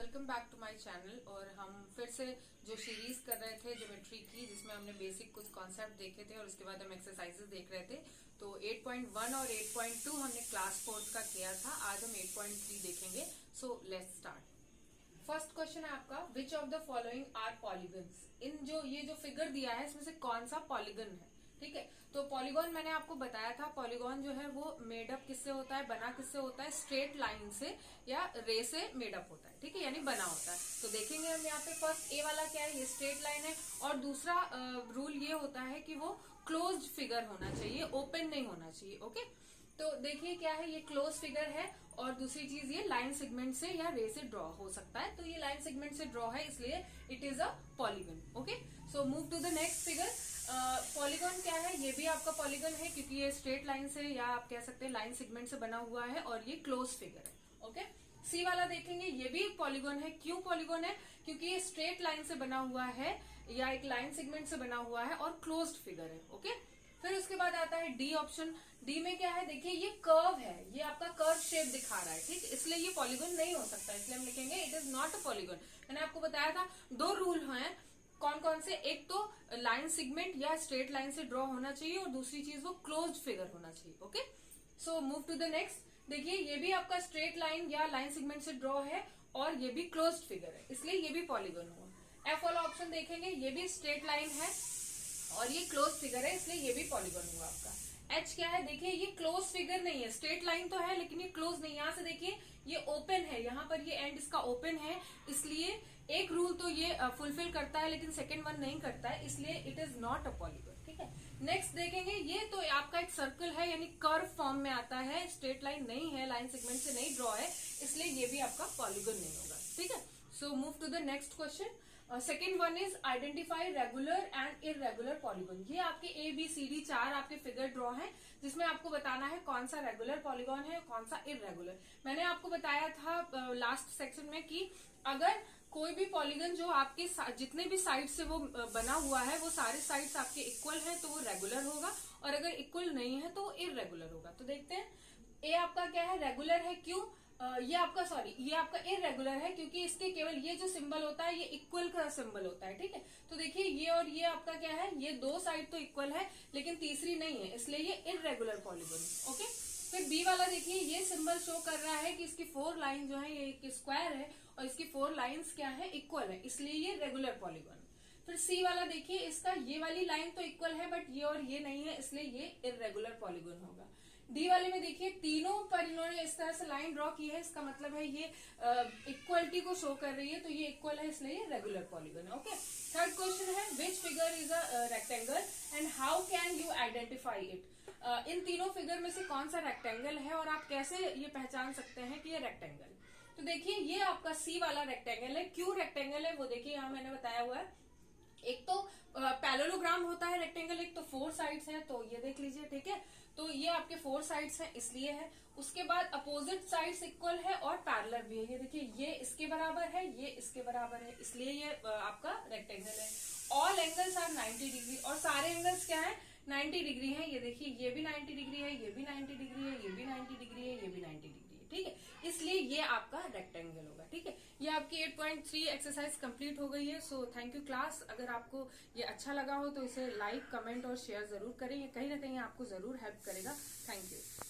Welcome back to my channel. और हम फिर से जो सीरीज कर रहे थे ज्योमेट्री की, जिसमें हमने बेसिक कुछ कॉन्सेप्ट देखे थे और उसके बाद हम एक्सरसाइजेस देख रहे थे। तो 8.1 और 8.2 हमने क्लास 4 का किया था। आज हम 8.3 देखेंगे। So let's start. First question है आपका, which of the following are polygons. इन ये जो फिगर दिया है इसमें से कौन सा पॉलीगन है। ठीक है, तो पॉलीगॉन मैंने आपको बताया था, पॉलीगॉन जो है वो मेडअप किससे होता है, बना किससे होता है, स्ट्रेट लाइन से या रे से मेडअप होता है। ठीक है, यानी बना होता है। तो देखेंगे हम यहाँ पे फर्स्ट ए वाला क्या है, ये स्ट्रेट लाइन है। और दूसरा रूल ये होता है कि वो क्लोज्ड फिगर होना चाहिए, ओपन नहीं होना चाहिए। ओके, तो देखिए क्या है, ये क्लोज फिगर है। और दूसरी चीज ये लाइन सेगमेंट से या रे से ड्रॉ हो सकता है। तो ये लाइन सेगमेंट से ड्रॉ है, इसलिए it is a polygon. Okay, so move to the next figure. Polygon क्या है, ये भी आपका पॉलीगन है क्योंकि ये स्ट्रेट लाइन से या आप कह सकते हैं लाइन सेगमेंट से बना हुआ है और ये क्लोज फिगर है। ओके, सी वाला देखेंगे, ये भी एक पॉलीगन है। क्यों पॉलीगन है, क्योंकि ये स्ट्रेट लाइन से बना हुआ है या एक लाइन सेगमेंट से बना हुआ है और क्लोज्ड फिगर है। ओके, फिर उसके बाद आता है डी ऑप्शन। डी में क्या है, देखिए ये कर्व है, ये आपका कर्व शेप दिखा रहा है। ठीक, इसलिए ये पॉलीगन नहीं हो सकता, इसलिए हम लिखेंगे it is not a polygon. मैंने आपको बताया था दो रूल हैं, कौन कौन से, एक तो लाइन सेगमेंट या स्ट्रेट लाइन से ड्रॉ होना चाहिए और दूसरी चीज वो क्लोज्ड फिगर होना चाहिए। Okay, so move to the next. देखिए ये भी आपका स्ट्रेट लाइन या लाइन सेगमेंट से ड्रॉ है और ये भी क्लोज्ड फिगर है, इसलिए ये भी पॉलीगन हुआ। एफ वाला ऑप्शन देखेंगे, ये भी स्ट्रेट लाइन है और ये क्लोज फिगर है, इसलिए ये भी पॉलीगन हुआ आपका। एच क्या है, देखिए ये क्लोज फिगर नहीं है, स्ट्रेट लाइन तो है लेकिन ये क्लोज नहीं। यहां से देखिए ये ओपन है, यहाँ पर ये एंड इसका ओपन है, इसलिए एक रूल तो ये फुलफिल करता है लेकिन सेकंड वन नहीं करता है, इसलिए it is not a polygon. ठीक है, नेक्स्ट देखेंगे, ये तो आपका एक सर्कल है यानी कर्व फॉर्म में आता है, स्ट्रेट लाइन नहीं है, लाइन सेगमेंट से नहीं ड्रॉ है, इसलिए ये भी आपका पॉलीगन नहीं होगा। ठीक है, so move to the next question. Second one is identify regular and irregular polygon. ये आपके ए बी सी डी 4 आपके फिगर ड्रॉ हैं, जिसमें आपको बताना है कौन सा रेगुलर पॉलीगन है कौन सा इरेगुलर। मैंने आपको बताया था लास्ट सेक्शन में कि अगर कोई भी पॉलीगन जो आपके जितने भी साइड से वो बना हुआ है वो सारे साइड्स आपके इक्वल हैं तो वो रेगुलर होगा, और अगर इक्वल नहीं है तो वो इरेगुलर होगा। तो देखते हैं, ए आपका क्या है, रेगुलर है। क्यों, ये आपका इरेगुलर है क्योंकि इसके केवल ये जो सिंबल होता है ये इक्वल का सिंबल होता है। ठीक है, तो देखिए ये और ये आपका क्या है, ये दो साइड तो इक्वल है लेकिन तीसरी नहीं है, इसलिए ये इरेगुलर पॉलीगन। ओके, फिर बी वाला देखिए, ये सिंबल शो कर रहा है कि इसकी 4 लाइन जो है ये एक स्क्वायर है और इसकी 4 लाइन्स क्या है, इक्वल है, इसलिए ये रेगुलर पॉलीगन। फिर सी वाला देखिए, इसका ये वाली लाइन तो इक्वल है बट ये और ये नहीं है, इसलिए ये इरेगुलर पॉलीगन होगा। डी वाले में देखिए तीनों पर इन्होंने इस तरह से लाइन ड्रॉ की है, इसका मतलब है ये इक्वलिटी को शो कर रही है, तो ये इक्वल है इसलिए ये रेगुलर पॉलीगन है। ओके, थर्ड क्वेश्चन है, which figure is a rectangle and how can you identify it. इन तीनों फिगर में से कौन सा रेक्टेंगल है और आप कैसे ये पहचान सकते हैं कि ये रेक्टेंगल। तो देखिए ये आपका सी वाला रेक्टेंगल है। क्यों रेक्टेंगल है वो देखिए, यहाँ मैंने बताया हुआ है, एक तो पैरेललोग्राम होता है रेक्टेंगल, एक तो 4 साइड्स हैं, तो ये देख लीजिए। ठीक है, तो ये आपके 4 साइड्स हैं इसलिए है। उसके बाद अपोजिट साइड्स इक्वल है और पैरेलल भी है, ये देखिए ये इसके बराबर है ये इसके बराबर है, इसलिए ये आपका रेक्टेंगल है। ऑल एंगल्स आर 90 डिग्री, और सारे एंगल्स क्या है, 90 डिग्री है। ये देखिए ये भी 90 डिग्री है, ये भी 90 डिग्री है, ये भी 90 डिग्री है, ये भी 90 डिग्री है। ठीक है, इसलिए ये आपका रेक्टेंगल होगा। ठीक है, ये आपकी 8.3 एक्सरसाइज कंप्लीट हो गई है। So thank you class. अगर आपको ये अच्छा लगा हो तो इसे लाइक कमेंट और शेयर जरूर करें, ये कहीं ना कहीं आपको जरूर हेल्प करेगा। Thank you.